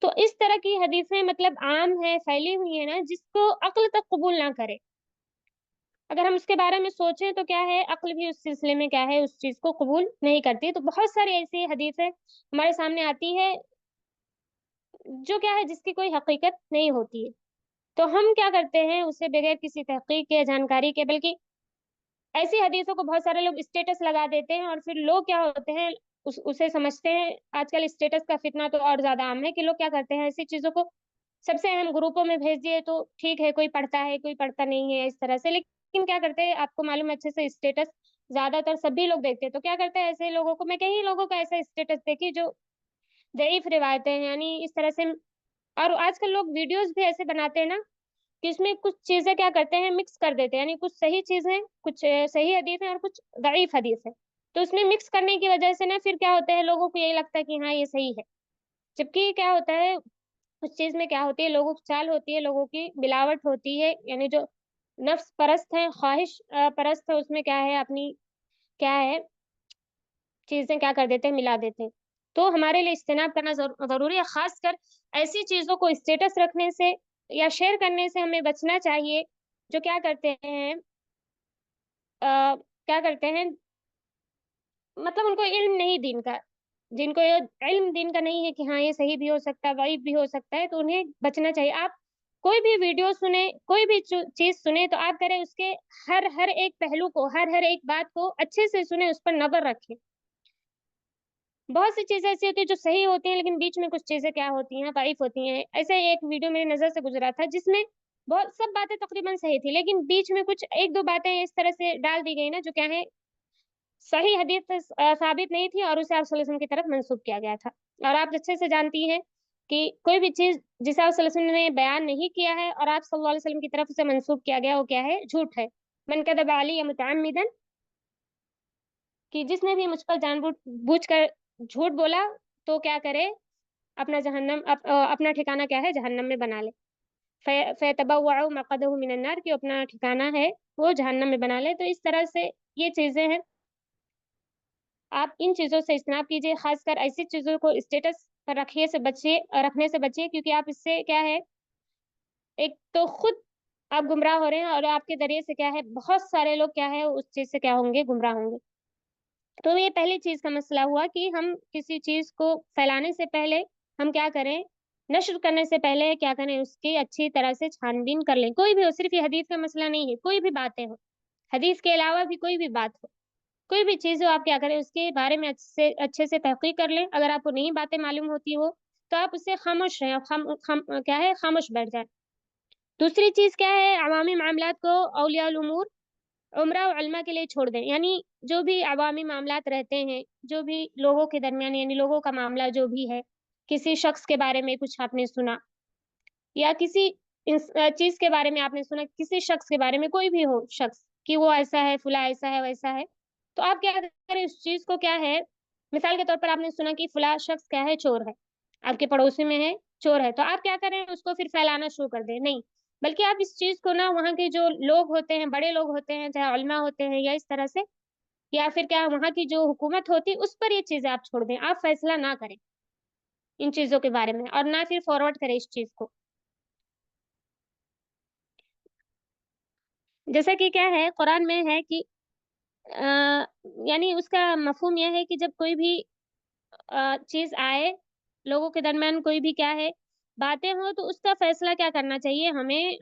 तो इस तरह की हदीसें मतलब आम है, फैली हुई है ना, जिसको अक्ल तक कबूल ना करे। अगर हम उसके बारे में सोचें तो क्या है, अक्ल भी उस सिलसिले में क्या है, उस चीज़ को कबूल नहीं करती। तो बहुत सारी ऐसी हदीसें हमारे सामने आती है, जो क्या है, जिसकी कोई हकीकत नहीं होती है। तो हम क्या करते हैं, उसे बगैर किसी तहकीक के, जानकारी के, बल्कि ऐसी हदीसों को बहुत सारे लोग स्टेटस लगा देते हैं, और फिर लोग क्या होते हैं, उसे समझते हैं। आजकल स्टेटस का फितना तो और ज़्यादा आम है कि लोग क्या करते हैं, ऐसी चीज़ों को सबसे अहम ग्रुपों में भेज दिए तो ठीक है, कोई पढ़ता है, कोई पढ़ता नहीं है, इस तरह से। लेकिन क्या करते हैं, आपको मालूम है अच्छे से, स्टेटस ज़्यादातर सभी लोग देखते हैं। तो क्या करते हैं, ऐसे लोगों को, मैं कई लोगों का ऐसा स्टेटस देखी जो ज़ईफ़ रिवायतें हैं, यानी इस तरह से। और आजकल लोग वीडियोज़ भी ऐसे बनाते हैं ना, कि इसमें कुछ चीज़ें क्या करते हैं, मिक्स कर देते हैं, यानी कुछ सही चीज़ें, कुछ सही हदीस है और कुछ ज़ईफ़ हदीस है। तो उसमें मिक्स करने की वजह से ना फिर क्या होता है, लोगों को यही लगता है कि हाँ, ये सही है। जबकि क्या होता है, उस चीज़ में क्या होती है, लोगों की चाल होती है, लोगों की मिलावट होती है, यानी जो नफ्स परस्त है, ख्वाहिश परस्त है, उसमें क्या है, अपनी क्या है, चीज़ें क्या कर देते हैं, मिला देते हैं। तो हमारे लिए इज्तिनाब करना ज़रूरी है, ख़ासकर ऐसी चीज़ों को स्टेटस रखने से या शेयर करने से हमें बचना चाहिए, जो क्या करते हैं, क्या करते हैं, मतलब उनको इल्म नहीं दीन का, जिनको ये इल्म दीन का नहीं है कि हाँ, ये सही भी हो सकता है, गलत भी हो सकता है, तो उन्हें बचना चाहिए। आप कोई भी वीडियो सुने, कोई भी चीज़ सुने, तो आप करें उसके हर हर एक पहलू को, हर हर एक बात को अच्छे से सुने, उस पर नज़र रखें। बहुत सी चीज़ें ऐसी होती हैं जो सही होती हैं, लेकिन बीच में कुछ चीज़ें क्या होती हैं, ज़ाइफ़ होती हैं। ऐसे ही एक वीडियो मेरी नज़र से गुज़रा था, जिसमें बहुत सब बातें तकरीबन सही थी, लेकिन बीच में कुछ 1-2 बातें इस तरह से डाल दी गई ना, जो क्या है, सही हदीस से साबित नहीं थी, और उसे आप सल्लल्लाहु अलैहि वसल्लम की तरफ मंसूब किया गया था। और आप अच्छे से जानती हैं कि कोई भी चीज़ जिसे आप सल्लल्लाहु अलैहि वसल्लम ने बयान नहीं किया है और आप सल्लल्लाहु अलैहि वसल्लम की तरफ उसे मंसूब किया गया, वो क्या है? झूठ है। मन कज़ब अलैया मुतअम्मिदन, कि जिसने भी मुझ पर बूझकर झूठ बोला, तो क्या करे, अपना ठिकाना क्या है, जहन्नम में बना ले। फयतबव्वअ मक़अदहु मिनन नार, कि अपना ठिकाना है, वो जहन्नम में बना ले। तो इस तरह से ये चीज़ें हैं, आप इन चीज़ों से इज्तनाब कीजिए, ख़ासकर ऐसी चीज़ों को स्टेटस पर रखने से बचिए, क्योंकि आप इससे क्या है, एक तो खुद आप गुमराह हो रहे हैं, और आपके ज़रिए से क्या है, बहुत सारे लोग क्या है, उस चीज़ से क्या होंगे, गुमराह होंगे। तो ये पहली चीज़ का मसला हुआ कि हम किसी चीज़ को फैलाने से पहले हम क्या करें, नश्र करने से पहले क्या करें, उसकी अच्छी तरह से छानबीन कर लें। कोई भी हो, सिर्फ़ ये हदीस का मसला नहीं है, कोई भी बातें हों, हदीस के अलावा भी कोई भी बात हो, कोई भी चीज़ हो, आप क्या करें, उसके बारे में अच्छे से तहक़ीक़ कर लें। अगर आपको नई बातें मालूम होती हो, तो आप उससे ख़ामोश रहें, क्या है, ख़ामोश बैठ जाएँ। दूसरी चीज़ क्या है, अवामी मामलात को औलियाउल उमूर, उमरा और उलमा के लिए छोड़ दें। यानी जो भी अवामी मामलात रहते हैं, जो भी लोगों के दरमियान, यानी लोगों का मामला जो भी है, किसी शख्स के बारे में कुछ आपने सुना, या किसी चीज़ के बारे में आपने सुना, किसी शख्स के बारे में, कोई भी हो शख्स, कि वो ऐसा है, फुला ऐसा है, वैसा है, तो आप क्या करें, उस चीज़ को क्या है, मिसाल के तौर पर आपने सुना कि फुला शख्स क्या है, चोर है, आपके पड़ोसी में है, चोर है, तो आप क्या करें, उसको फिर फैलाना शुरू कर दें, नहीं। बल्कि आप इस चीज़ को ना, वहाँ के जो लोग होते हैं, बड़े लोग होते हैं, चाहे उलमा होते हैं, या इस तरह से, या फिर क्या वहाँ की जो हुकूमत होती है, उस पर ये चीज़ें आप छोड़ दें। आप फैसला ना करें इन चीज़ों के बारे में, और ना फिर फॉरवर्ड करें इस चीज़ को। जैसा कि क्या है, कुरान में है कि यानी उसका मफ़हूम ये है कि जब कोई भी चीज़ आए, लोगों के दरमियान कोई भी क्या है, बातें हों, तो उसका फ़ैसला क्या करना चाहिए हमें,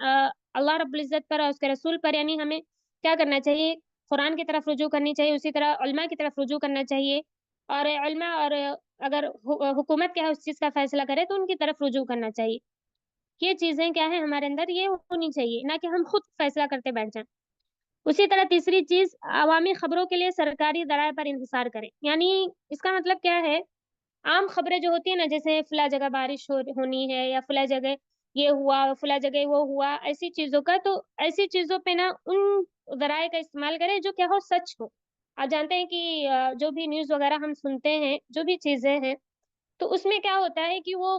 अल्लाह रब्बुल इज़्ज़त पर और उसके रसूल पर, यानी हमें क्या करना चाहिए, कुरान की तरफ रुजू करनी चाहिए, उसी तरह उलमा की तरफ रुजू करना चाहिए। और उलमा और अगर हुकूमत क्या है, उस चीज़ का फ़ैसला करे, तो उनकी तरफ रुजू करना चाहिए। ये चीज़ें क्या है, हमारे अंदर ये होनी चाहिए, ना कि हम खुद फ़ैसला करते बैठ जाएँ। उसी तरह तीसरी चीज़, अवामी खबरों के लिए सरकारी ज़राए पर इंहिसार करें। यानी इसका मतलब क्या है, आम खबरें जो होती है ना, जैसे फला जगह बारिश होनी है, या फला जगह ये हुआ, फला जगह वो हुआ, ऐसी चीज़ों का, तो ऐसी चीज़ों पे ना उन ज़राए का इस्तेमाल करें जो क्या हो, सच हो। आप जानते हैं कि जो भी न्यूज़ वग़ैरह हम सुनते हैं, जो भी चीज़ें हैं, तो उसमें क्या होता है कि वो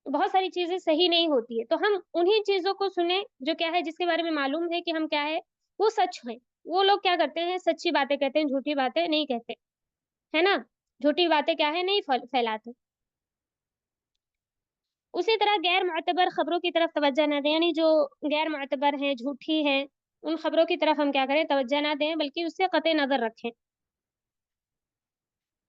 बहुत सारी चीज़ें सही नहीं होती है। तो हम उन्हीं चीज़ों को सुनें, जो क्या है, जिसके बारे में मालूम है कि हम क्या है, वो सच हैं। वो लोग क्या करते हैं, सच्ची बातें कहते हैं, झूठी बातें नहीं कहते। है ना? झूठी बातें क्या है नहीं फैलाते। उसी तरह गैर मुअतबर खबरों की तरफ तवज्जो ना दें, यानी जो गैर मुअतबर हैं, झूठी हैं, उन खबरों की तरफ हम क्या करें तवज्जो ना दें, बल्कि उससे कतई नज़र रखें।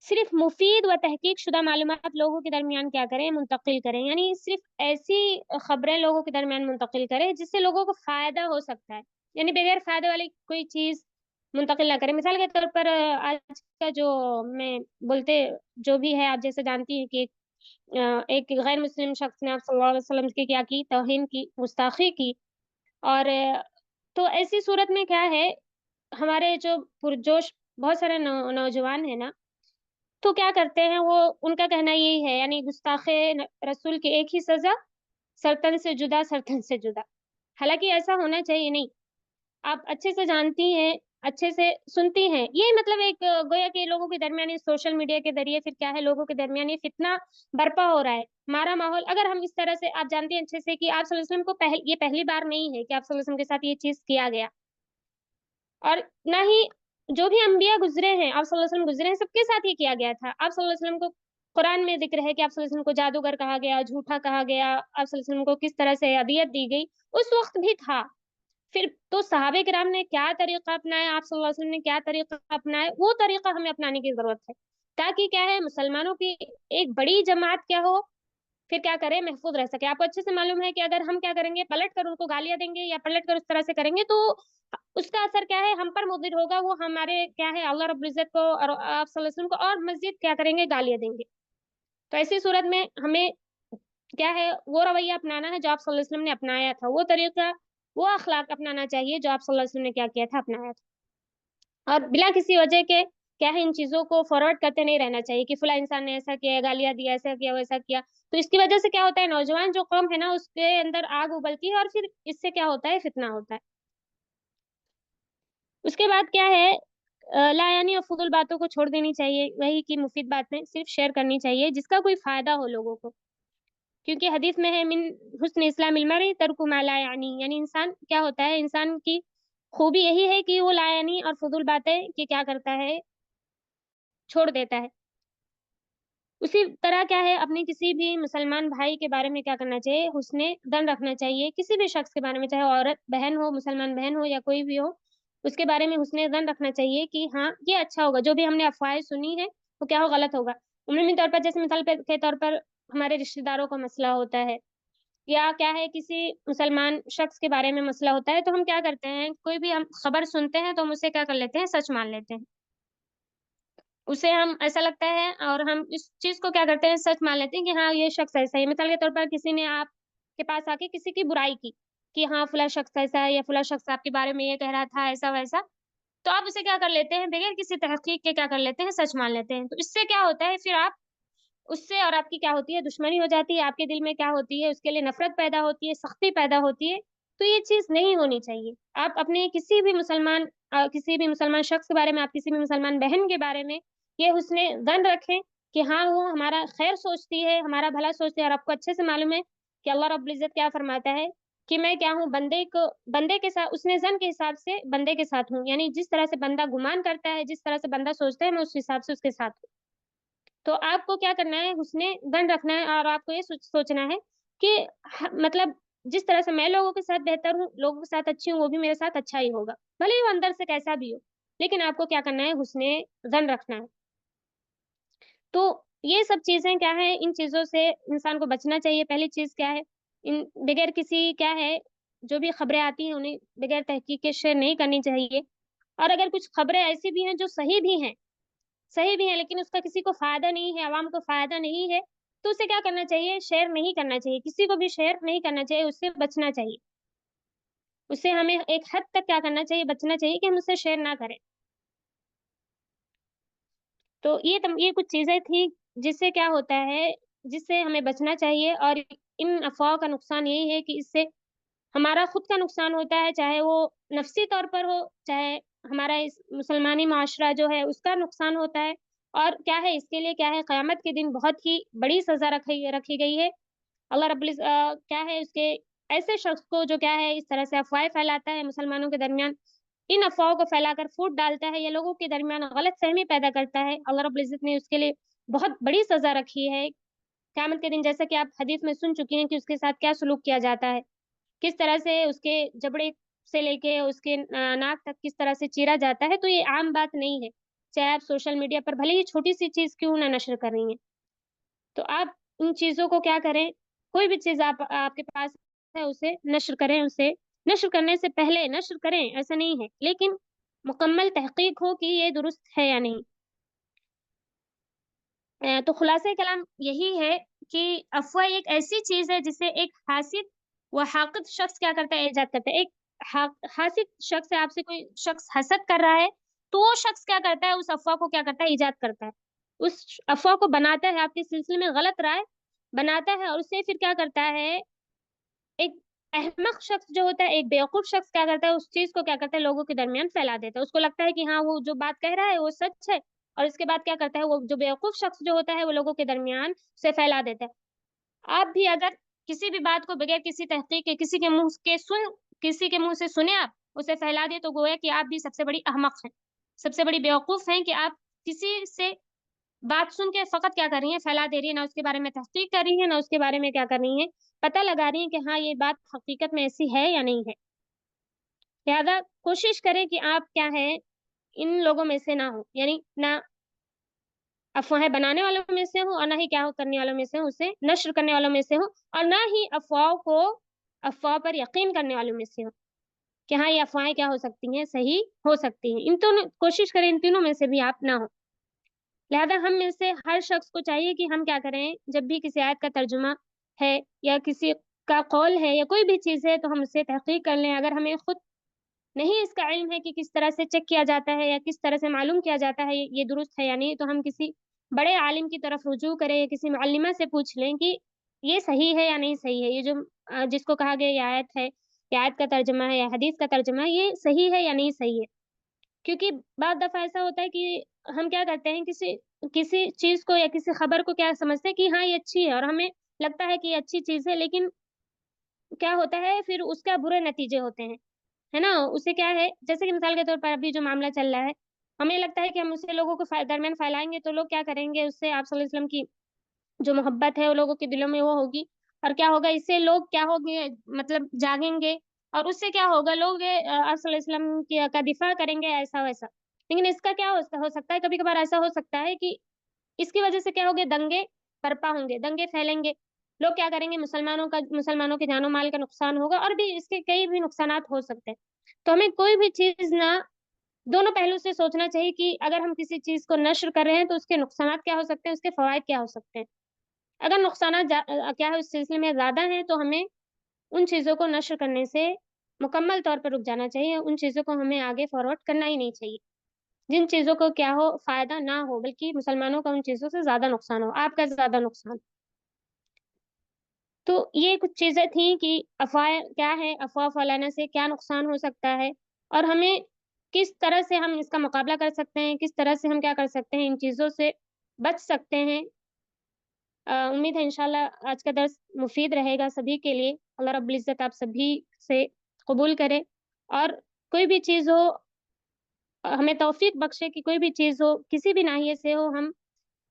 सिर्फ़ मुफ़ीद व तहकीक शुदा मालूमात लोगों के दरमियान क्या करें मुंतकिल करें, यानी सिर्फ़ ऐसी खबरें लोगों के दरमियान मुंतकिल करें जिससे लोगों को फ़ायदा हो सकता है, यानी बगैर फ़ायदे वाली कोई चीज़ मुंतकिल ना करें। मिसाल के तौर पर आज का जो मैं बोलते जो भी है आप जैसे जानती हैं कि एक गैर मुस्लिम शख्स ने आप सल्लल्लाहु अलैहि वसल्लम की क्या की, तौहीन की, गुस्ताखी की और तो ऐसी सूरत में क्या है, हमारे जो पुरजोश बहुत सारे नौजवान हैं ना, तो क्या करते हैं वो उनका कहना यही है यानी गुस्ताखे रसूल की एक ही सज़ा, सर्तन से जुदा, सर्तन से जुदा। हालाँकि ऐसा होना चाहिए नहीं। आप अच्छे से जानती हैं, अच्छे से सुनती हैं। ये मतलब एक गोया कि लोगों के दरमियान ये सोशल मीडिया के ज़रिए फिर क्या है लोगों के दरमियान ये फ़ितना बर्पा हो रहा है। हमारा माहौल अगर हम इस तरह से आप जानती हैं अच्छे से कि आप सल्लल्लाहु अलैहि वसल्लम को ये पहली बार नहीं है कि आप सल्लल्लाहु अलैहि वसल्लम के साथ ये चीज़ किया गया। और ना ही जो भी अंबिया गुज़रे हैं, आप सल्लल्लाहु अलैहि वसल्लम गुज़रे हैं, सबके साथ ये किया गया था। आप सल्लल्लाहु अलैहि वसल्लम को कुरान में ज़िक्र है कि आप सल्लल्लाहु अलैहि वसल्लम को जादूगर कहा गया, झूठा कहा गया, आप सल्लल्लाहु अलैहि वसल्लम को किस तरह से अदियत दी गई, उस वक़्त भी था। फिर तो सहाबे किराम ने क्या तरीक़ा अपनाया, आप सल्लल्लाहु अलैहि वसल्लम ने क्या तरीक़ा अपनाया, वो तरीक़ा हमें अपनाने की ज़रूरत है। ताकि क्या है मुसलमानों की एक बड़ी जमात क्या हो फिर क्या करें महफ़ूज़ रह सके। आपको अच्छे से मालूम है कि अगर हम क्या करेंगे पलट कर उनको गालियाँ देंगे या पलट कर उस तरह से करेंगे तो उसका असर क्या है हम पर मुज़िर होगा, वो हमारे क्या है अल्लाह रब्बुल इज़्ज़त को और आप सल्लल्लाहु अलैहि वसल्लम को और मज़ीद क्या करेंगे गालियाँ देंगे। तो ऐसी सूरत में हमें क्या है वो रवैया अपनाना है जो आप सल्लल्लाहु अलैहि वसल्लम ने अपनाया था, वो तरीक़ा, वो अख़लाक अपनाना चाहिए जो आप सल्लल्लाहु अलैहि वसल्लम ने क्या किया था, अपनाया था। और बिना किसी वजह के क्या है इन चीज़ों को फॉरवर्ड करते नहीं रहना चाहिए कि फलाँ इंसान ने ऐसा किया, गालियाँ दी, ऐसा किया, वैसा किया। तो इसकी वजह से क्या होता है नौजवान जो कौम है ना उसके अंदर आग उबलती है और फिर इससे क्या होता है फितना होता है। उसके बाद क्या है लायानी और फ़ुज़ूल बातों को छोड़ देनी चाहिए, वही की मुफ़ीद बातें सिर्फ़ शेयर करनी चाहिए जिसका कोई फ़ायदा हो लोगों को। क्योंकि हदीस में है मिन हुस्न इस्लामिल मर्इ तर्कु मा ला यानी यानी इंसान क्या होता है इंसान की खूबी यही है कि वो लायानी और फ़ुज़ूल बातें कि क्या करता है छोड़ देता है। उसी तरह क्या है अपने किसी भी मुसलमान भाई के बारे में क्या करना चाहिए, हुस्ने दन रखना चाहिए। किसी भी शख्स के बारे में चाहे औरत, बहन हो, मुसलमान बहन हो या कोई भी हो, उसके बारे में हुस्ने दन रखना चाहिए कि हाँ, ये अच्छा होगा। जो भी हमने अफ़वाहें सुनी हैं, वो क्या हो गलत होगा। उम्मी तौर पर जैसे मिसाल के तौर पर हमारे रिश्तेदारों का मसला होता है या क्या है किसी मुसलमान शख्स के बारे में मसला होता है, तो हम क्या करते हैं, कोई भी हम खबर सुनते हैं तो हम उसे क्या कर लेते हैं, सच मान लेते हैं। उसे हम ऐसा लगता है और हम इस चीज़ को क्या करते हैं सच मान लेते हैं कि हाँ, ये शख़्स ऐसा ही है। मिसाल के तौर पर किसी ने आपके पास आके किसी की बुराई की, कि हाँ, फलाँ शख़्स ऐसा है या फलाँ शख़्स आपके बारे में ये कह रहा था ऐसा-वैसा। तो आप उसे क्या कर लेते हैं बगैर किसी तहक़ीक़ के क्या कर लेते हैं सच मान लेते हैं। तो इससे क्या होता है फिर आप उससे और आपकी क्या होती है दुश्मनी हो जाती है, आपके दिल में क्या होती है उसके लिए नफ़रत पैदा होती है, सख्ती पैदा होती है। तो ये चीज़ नहीं होनी चाहिए। आप अपने किसी भी मुसलमान शख़्स के बारे में, आप किसी भी मुसलमान बहन के बारे में ये हुस्न ज़न रखें कि हाँ, वो हमारा ख़ैर सोचती है, हमारा भला सोचती है और आपको अच्छे से मालूम है कि अल्लाह रब्बुल इज़्ज़त क्या फ़रमाता है कि मैं क्या हूँ बंदे के साथ उसने ज़न के हिसाब से बंदे के साथ हूँ। यानी जिस तरह से बंदा गुमान करता है, जिस तरह से बंदा सोचता है, मैं उस हिसाब से उसके साथ हूँ। तो आपको क्या करना है, हुस्ने ज़न रखना है और आपको ये सोचना है कि मतलब जिस तरह से मैं लोगों के साथ बेहतर हूँ, लोगों के साथ अच्छी हूँ, वो भी मेरे साथ अच्छा ही होगा। भले ही वो अंदर से कैसा भी हो, लेकिन आपको क्या करना है, हुस्ने ज़न रखना है। तो ये सब चीज़ें क्या है, इन चीज़ों से इंसान को बचना चाहिए। पहली चीज़ क्या है, इन बगैर किसी क्या है, जो भी खबरें आती हैं, उन्हें बगैर तहकीक के शेयर नहीं करनी चाहिए और अगर कुछ खबरें ऐसी भी हैं, जो सही भी है लेकिन उसका किसी को फ़ायदा नहीं है, आवाम को फ़ायदा नहीं है, तो उसे क्या करना चाहिए, शेयर नहीं करना चाहिए। किसी को भी शेयर नहीं करना चाहिए, उससे बचना चाहिए। उससे हमें एक हद तक क्या करना चाहिए, बचना चाहिए कि हम उससे शेयर ना करें। तो ये कुछ चीज़ें थी, जिससे क्या होता है, जिससे हमें बचना चाहिए और इन अफ़वाहों का नुकसान यही है कि इससे हमारा खुद का नुकसान होता है, चाहे वो नफ़्सी तौर पर हो, चाहे हमारा इस मुसलमानी माशरा जो है उसका नुकसान होता है और क्या है इसके लिए क्या है क़यामत के दिन बहुत ही बड़ी सज़ा रखी रखी गई है। क्या है उसके ऐसे शख़्स को जो क्या है इस तरह से अफ़वाहें फैलाता है मुसलमानों के दरमियान, ان افواہوں کو پھیلا کر پھوٹ ڈالتا ہے یا لوگوں کے درمیان غلط فہمی پیدا کرتا ہے، اللہ رب العزت نے اس کے لیے بہت بڑی سزا رکھی ہے۔ قیامت کے دن جیسا کہ آپ حدیث میں سن چکی ہیں کہ اس کے ساتھ کیا سلوک کیا جاتا ہے، کس طرح سے اس کے جبڑے سے لے کے اس کے ناک تک کس طرح سے چیرا جاتا ہے، تو یہ عام بات نہیں ہے۔ چاہے آپ سوشل میڈیا پر بھلے ہی چھوٹی سی چیز کیوں نہ نشر کر رہی ہیں، تو آپ ان چیزوں کو کیا کریں، کوئی بھی چیز آپ کے پاس ہے اسے نشر کریں، اسے نشر کرنے سے پہلے نشر کریں ایسا نہیں ہے، لیکن مکمل تحقیق ہو کہ یہ درست ہے یا نہیں۔ تو خلاصہ کلام یہی ہے کہ افواہ ایک ایسی چیز ہے جسے ایک حاسد و حاقد شخص کیا کرتا ہے، ایجاد کرتا ہے۔ ایک حاسد شخص ہے، آپ سے کوئی شخص حسد کر رہا ہے تو وہ شخص کیا کرتا ہے، اس افواہ کو کیا کرتا ہے، ایجاد کرتا ہے، اس افواہ کو بناتا ہے، آپ کے سلسلے میں غلط رائے بناتا ہے، اور اسے پھر کیا کرتا ہے، ایک احمق شخص جو ہوتا ہے، ایک بیوقوف شخص کیا کرتا ہے، اس چیز کو کیا کرتا ہے، لوگوں کے درمیان پھیلا دیتا ہے۔ اس کو لگتا ہے کہ ہاں وہ جو بات کہہ رہا ہے وہ سچ ہے، اور اس کے بعد کیا کرتا ہے، وہ جو بیوقوف شخص جو ہوتا ہے وہ لوگوں کے درمیان سے پھیلا دیتا ہے۔ آپ بھی اگر کسی بھی بات کو بغیر کسی تحقیق کے کسی کے منہ سے سنے، آپ اسے پھیلا دیں، تو گویا کہ آپ بھی سب سے بڑی احمق ہیں، سب سے بڑی بیوقوف ہیں کہ آپ کسی سے بات سن کے فقط کیا کر رہی ہیں، پھیلا دے رہی ہیں، نہ اس کے بارے میں تحقیق کر رہی ہیں، نہ اس کے بارے میں کیا کر رہی ہیں، پتہ لگا رہی ہیں کہ ہاں یہ بات حقیقت میں ایسی ہے یا نہیں ہے۔ لہذا کوشش کریں کہ آپ کیا ہے، ان لوگوں میں سے نہ ہوں، یعنی نہ افواہیں بنانے والوں میں سے ہوں، اور نہ ہی کیا ہو کرنے والوں میں سے ہوں، اسے نشر کرنے والوں میں سے ہوں، اور نہ ہی افواہ پر یقین کرنے والوں میں سے ہوں کہ ہاں یہ افواہیں کیا ہو سکتی ہیں، صحیح ہو سکتی ہیں۔ ان دونوں کوشش کریں، ان تینوں میں سے بھی آپ نہ ہوں۔ لہذا ہم میں سے ہر شخص کو چاہیے کہ ہم کیا کریں، جب بھی کسی آیت کا ترجمہ ہے یا کسی کا قول ہے یا کوئی بھی چیز ہے تو ہم اسے تحقیق کر لیں۔ اگر ہمیں خود نہیں اس کا علم ہے کہ کس طرح سے چیک کیا جاتا ہے یا کس طرح سے معلوم کیا جاتا ہے یہ درست ہے یا نہیں، تو ہم کسی بڑے عالم کی طرف رجوع کریں یا کسی معلمہ سے پوچھ لیں کہ یہ صحیح ہے یا نہیں صحیح ہے، یہ جو جس کو کہا گیا یہ آیت ہے، یہ آیت کا ترجمہ ہے یا حدیث کا ترجمہ ہے، یہ صحیح ہے یا نہیں صحیح ہے۔ کیونکہ بعض دفعہ ایسا ہوتا ہے کہ ہم کیا کرتے ہیں، کسی کسی چیز کو یا کسی خبر کو کیا سمجھتے ہیں کہ ہاں یہ اچھی ہے، اور ہمیں لگتا ہے کہ یہ اچھی چیز ہے، لیکن کیا ہوتا ہے پھر اس کا برے نتیجے ہوتے ہیں، ہے نا؟ اسے کیا ہے، جیسے کہ مثال کے طور پر ابھی جو معاملہ چل رہا ہے، ہمیں لگتا ہے کہ ہم اسے لوگوں کو درمیان پھیلائیں گے تو لوگ کیا کریں گے، اس سے آپ صلی اللہ علیہ وسلم کی جو محبت ہے وہ لوگوں کے دلوں میں وہ ہوگی، اور کیا ہوگا، اس سے لوگ کیا ہوگے، مطلب جاگیں گے، اور اس سے کیا ہوگا، لوگ آپ صلی اللہ علیہ وسلم کا دفاع کریں گے ایسا ویسا۔ لیکن اس کا کیا ہو سکتا ہے، کبھی کبھار ایسا ہو سکتا ہے کہ اس کی وجہ سے کیا ہوگے، دنگے برپا ہوں گے، دنگے پھیلیں گے، لوگ کیا کریں گے، مسلمانوں کے جان و مال کا نقصان ہوگا، اور بھی اس کے کئی بھی نقصانات ہو سکتے ہیں۔ تو ہمیں کوئی بھی چیز نہ دونوں پہلو سے سوچنا چاہیے کہ اگر ہم کسی چیز کو نشر کر رہے ہیں تو اس کے نقصانات کیا ہو سکتے ہیں، اس کے فوائد کیا ہو سکتے ہیں۔ اگر نقصانات کیا ہے اس سلسلے میں زیادہ ہیں تو ہمیں ان چیزوں کو نشر کرنے سے مکمل طور پر رک جانا چاہیے، ان چیزوں کو ہمیں آگے فارورڈ کرنا ہی نہیں چاہیے، جن چیزوں کو کیا ہو، فائدہ نہ ہو، بلکہ مسلمانوں کا ان چیزوں سے زیادہ نقصان ہو، آپ کا زیادہ نقصان۔ تو یہ کچھ چیزیں تھیں کہ افواہ کیا ہے، افواہ پھیلانے سے کیا نقصان ہو سکتا ہے، اور ہمیں کس طرح سے ہم اس کا مقابلہ کر سکتے ہیں، کس طرح سے ہم کیا کر سکتے ہیں، ان چیزوں سے بچ سکتے ہیں۔ امید ہے انشاءاللہ آج کا درس مفید رہے گا سبھی کے لیے۔ اللہ رب العزت آپ سبھی سے قبول کرے، اور کوئی بھی چیز ہو ہمیں توفیق بخشے کہ کوئی بھی چیز ہو کسی بھی ناحیے سے ہو، ہم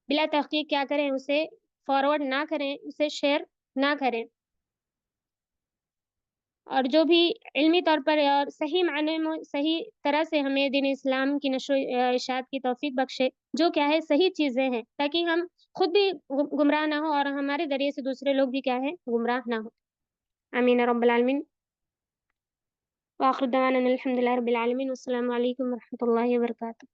بلا تحقیق کیا کریں، اسے فارورڈ نہ کریں، اسے شیئر نہ کریں، اور جو بھی علمی طور پر اور صحیح معنی میں صحیح طرح سے ہمیں دین اسلام کی نشر و اشاعت کی توفیق بخشے، جو کیا ہے صحیح چیزیں ہیں، تاکہ ہم خود بھی گمراہ نہ ہوں اور ہمارے ذریعے سے دوسرے لوگ بھی کیا ہے، گمراہ نہ ہوں۔ آمین رب العالمین۔ وآخر دعوانا الحمد للہ رب العالمین، والسلام علیکم ورحمۃ اللہ وبرکاتہ۔